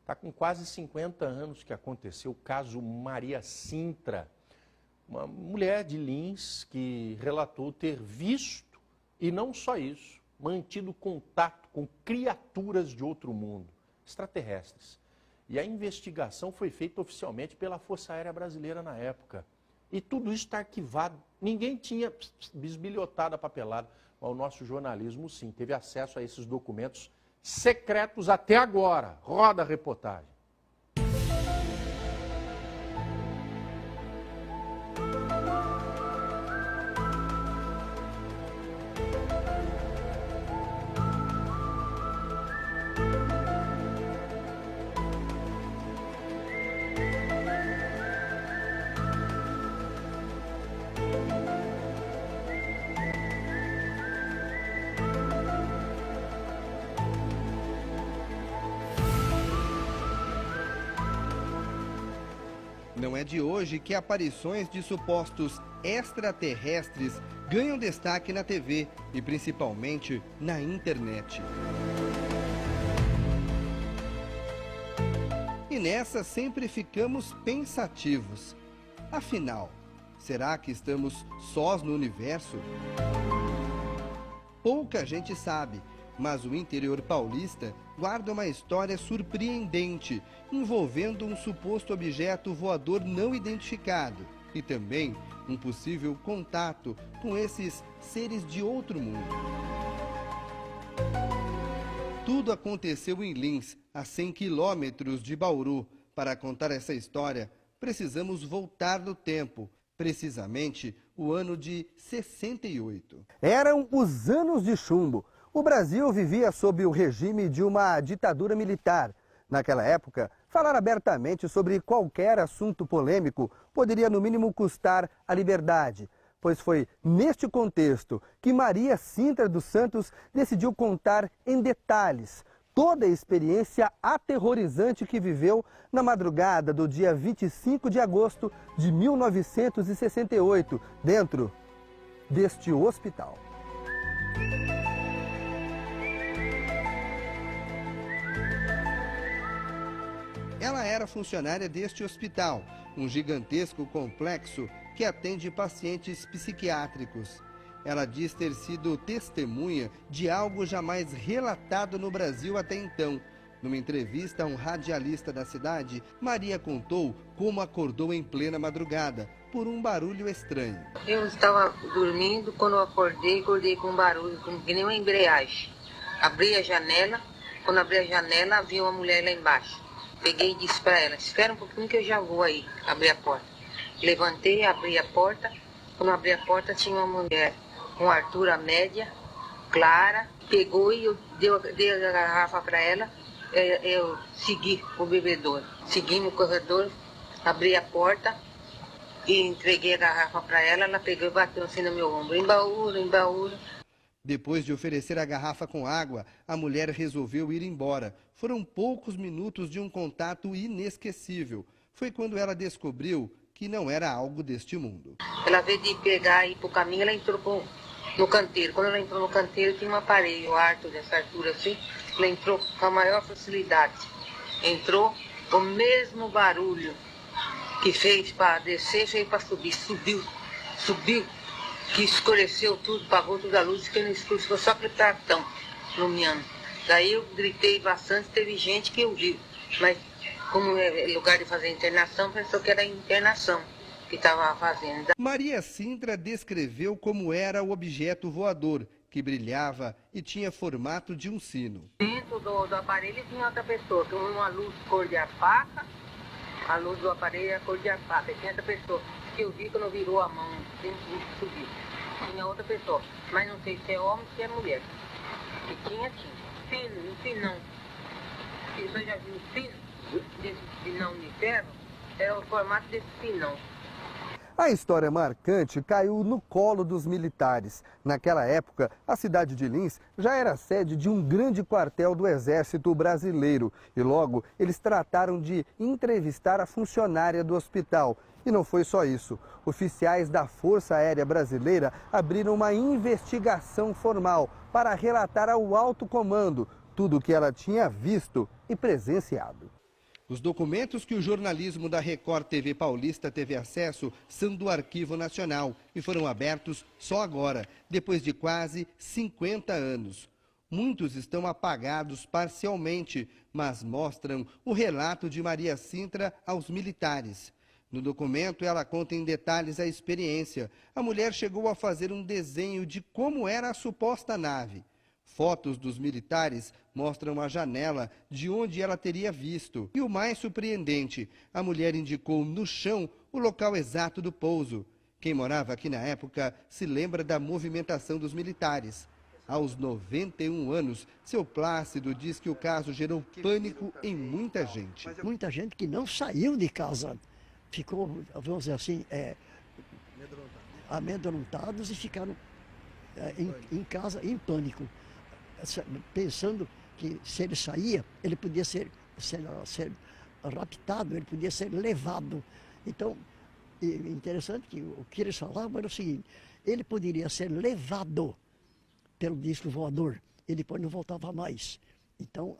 Está com quase 50 anos que aconteceu o caso Maria Sintra, uma mulher de Lins que relatou ter visto, e não só isso, mantido contato com criaturas de outro mundo, extraterrestres. E a investigação foi feita oficialmente pela Força Aérea Brasileira na época. E tudo isso está arquivado. Ninguém tinha bisbilhotado a papelada, mas o nosso jornalismo, sim, teve acesso a esses documentos secretos até agora. Roda a reportagem. Não é de hoje que aparições de supostos extraterrestres ganham destaque na TV e principalmente na internet. E nessa sempre ficamos pensativos. Afinal, será que estamos sós no universo? Pouca gente sabe, mas o interior paulista guarda uma história surpreendente, envolvendo um suposto objeto voador não identificado e também um possível contato com esses seres de outro mundo. Tudo aconteceu em Lins, a 100 quilômetros de Bauru. Para contar essa história, precisamos voltar no tempo, precisamente o ano de 68. Eram os anos de chumbo. O Brasil vivia sob o regime de uma ditadura militar. Naquela época, falar abertamente sobre qualquer assunto polêmico poderia, no mínimo, custar a liberdade, pois foi neste contexto que Maria Sintra dos Santos decidiu contar em detalhes toda a experiência aterrorizante que viveu na madrugada do dia 25 de agosto de 1968, dentro deste hospital. Ela era funcionária deste hospital, um gigantesco complexo que atende pacientes psiquiátricos. Ela diz ter sido testemunha de algo jamais relatado no Brasil até então. Numa entrevista a um radialista da cidade, Maria contou como acordou em plena madrugada por um barulho estranho. Eu estava dormindo, quando eu acordei com um barulho, que nem uma embreagem. Abri a janela, quando abri a janela, vi uma mulher lá embaixo. Peguei e disse para ela, espera um pouquinho que eu já vou aí, abrir a porta. Levantei, abri a porta, quando abri a porta tinha uma mulher com altura média, clara, pegou e eu dei a garrafa para ela, eu segui o bebedouro. Segui no corredor, abri a porta e entreguei a garrafa para ela, ela pegou e bateu assim no meu ombro, embaúra. Depois de oferecer a garrafa com água, a mulher resolveu ir embora. Foram poucos minutos de um contato inesquecível. Foi quando ela descobriu que não era algo deste mundo. Ela veio de pegar e ir pro caminho, ela entrou no canteiro. Quando ela entrou no canteiro, tinha um aparelho alto, dessa altura assim. Ela entrou com a maior facilidade. Entrou, o mesmo barulho que fez para descer, fez para subir. Subiu, que escureceu tudo, apagou toda a luz, fiquei no escuro, ficou só aquele pratão iluminando. Daí eu gritei bastante, teve gente que ouviu, mas como é lugar de fazer internação, pensou que era internação que estava fazendo. Maria Sintra descreveu como era o objeto voador, que brilhava e tinha formato de um sino. Dentro do aparelho tinha outra pessoa, com uma luz cor de alpaca, a luz do aparelho era cor de alpaca, tinha outra pessoa, que eu vi quando virou a mão, subiu. Tinha outra pessoa, mas não sei se é homem ou se é mulher. E tinha um finão. Você já viu o fino? Desse finão de ferro? Era o formato desse finão. A história marcante caiu no colo dos militares. Naquela época, a cidade de Lins já era sede de um grande quartel do Exército Brasileiro. E logo, eles trataram de entrevistar a funcionária do hospital. E não foi só isso. Oficiais da Força Aérea Brasileira abriram uma investigação formal para relatar ao alto comando tudo o que ela tinha visto e presenciado. Os documentos que o jornalismo da Record TV Paulista teve acesso são do Arquivo Nacional e foram abertos só agora, depois de quase 50 anos. Muitos estão apagados parcialmente, mas mostram o relato de Maria Sintra aos militares. No documento, ela conta em detalhes a experiência. A mulher chegou a fazer um desenho de como era a suposta nave. Fotos dos militares mostram a janela de onde ela teria visto. E o mais surpreendente, a mulher indicou no chão o local exato do pouso. Quem morava aqui na época se lembra da movimentação dos militares. Aos 91 anos, seu Plácido diz que o caso gerou pânico em muita gente. Muita gente que não saiu de casa, ficou, vamos dizer assim, amedrontados e ficaram em casa em pânico, pensando que se ele saía, ele podia ser raptado, ele podia ser levado. Então, interessante que o que eles falavam era o seguinte: ele poderia ser levado pelo disco voador, e depois não voltava mais. Então,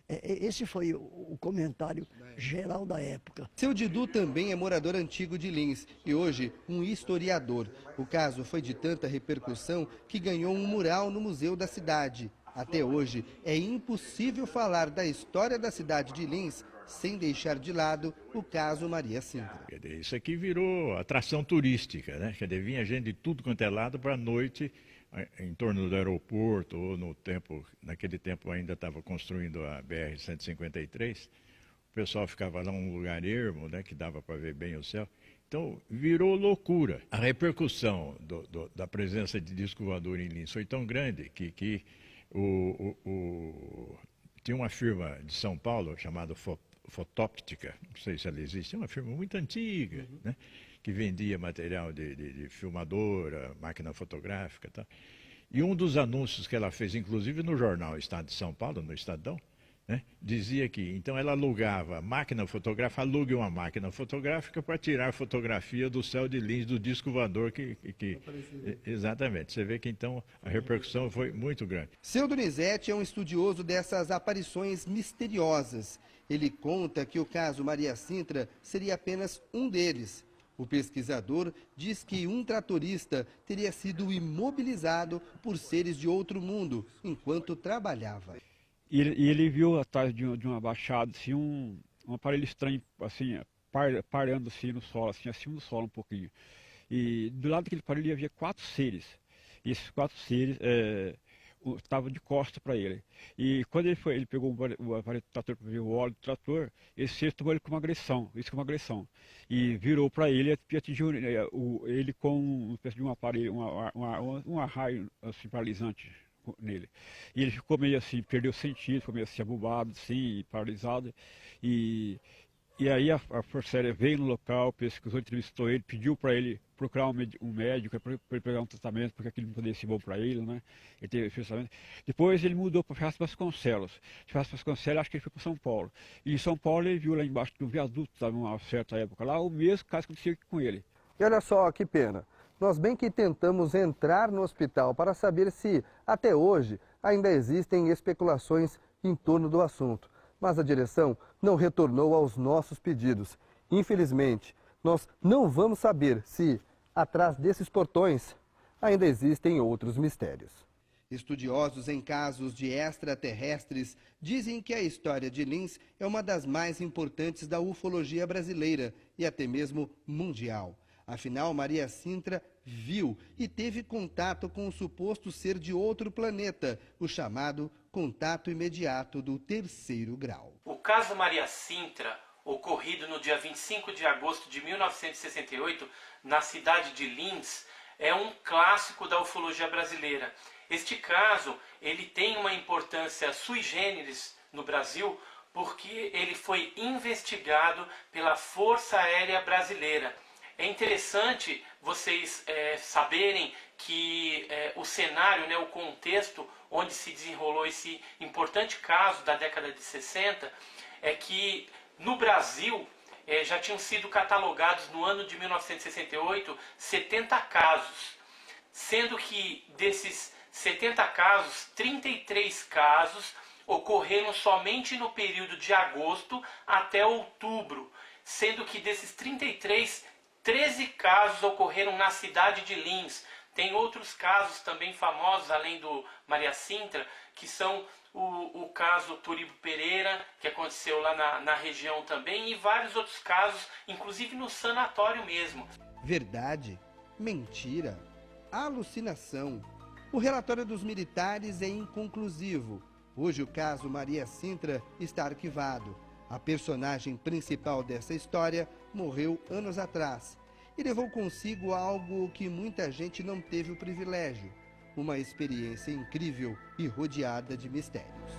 esse foi o comentário geral da época. Seu Didu também é morador antigo de Lins e hoje um historiador. O caso foi de tanta repercussão que ganhou um mural no museu da cidade. Até hoje, é impossível falar da história da cidade de Lins sem deixar de lado o caso Maria Sintra. Isso aqui virou atração turística, né? Quer dizer, vinha gente de tudo quanto é lado para a noite, em torno do aeroporto, ou naquele tempo ainda estava construindo a BR-153, o pessoal ficava lá num lugar ermo, né, que dava para ver bem o céu. Então, virou loucura. A repercussão da presença de disco voador em Lins foi tão grande que tinha uma firma de São Paulo chamada Fotoptica, não sei se ela existe, é uma firma muito antiga, né? Que vendia material de filmadora, máquina fotográfica e tal. E um dos anúncios que ela fez, inclusive no jornal Estado de São Paulo, no Estadão, né, dizia que então ela alugava máquina fotográfica, alugue uma máquina fotográfica para tirar fotografia do céu de Lins, do disco voador exatamente. Você vê que então a repercussão foi muito grande. Seu Donizete é um estudioso dessas aparições misteriosas. Ele conta que o caso Maria Sintra seria apenas um deles. O pesquisador diz que um tratorista teria sido imobilizado por seres de outro mundo enquanto trabalhava. E ele viu atrás de uma baixada assim, um aparelho estranho, assim, parando assim no solo, assim, acima do solo um pouquinho. E do lado daquele aparelho havia 4 seres. E esses 4 seres estavam de costas para ele. E quando ele pegou o aparelho do trator para ver o óleo do trator, esse ser tomou ele com uma agressão, e virou para ele e atingiu ele com uma espécie de um aparelho, um raio assim, paralisante nele. E ele ficou meio assim, perdeu o sentido, ficou meio assim abobado, assim, paralisado. E aí a Força Aérea veio no local, pesquisou, entrevistou ele, pediu para ele procurar um médico para ele pegar um tratamento, porque aquilo não poderia ser bom para ele, né? Ele teve tratamento. Depois ele mudou para Ferraz Vasconcelos. De Ferraz Vasconcelos, acho que ele foi para São Paulo. E em São Paulo ele viu lá embaixo de um viaduto, estava numa certa época lá, o mesmo caso que aconteceu com ele. E olha só que pena. Nós bem que tentamos entrar no hospital para saber se, até hoje, ainda existem especulações em torno do assunto. Mas a direção não retornou aos nossos pedidos. Infelizmente, nós não vamos saber se, atrás desses portões, ainda existem outros mistérios. Estudiosos em casos de extraterrestres dizem que a história de Lins é uma das mais importantes da ufologia brasileira e até mesmo mundial. Afinal, Maria Sintra viu e teve contato com o suposto ser de outro planeta, o chamado contato imediato do 3º grau. O caso Maria Sintra, ocorrido no dia 25 de agosto de 1968, na cidade de Lins, é um clássico da ufologia brasileira. Este caso, ele tem uma importância sui generis no Brasil, porque ele foi investigado pela Força Aérea Brasileira. É interessante vocês saberem que o cenário, né, o contexto onde se desenrolou esse importante caso da década de 60, é que no Brasil já tinham sido catalogados no ano de 1968 70 casos, sendo que desses 70 casos, 33 casos ocorreram somente no período de agosto até outubro, sendo que desses 33, 13 casos ocorreram na cidade de Lins. Tem outros casos também famosos, além do Maria Sintra, que são o caso Turibo Pereira, que aconteceu lá na região também, e vários outros casos, inclusive no sanatório mesmo. Verdade, mentira, alucinação. O relatório dos militares é inconclusivo. Hoje o caso Maria Sintra está arquivado. A personagem principal dessa história morreu anos atrás e levou consigo algo que muita gente não teve o privilégio: uma experiência incrível e rodeada de mistérios.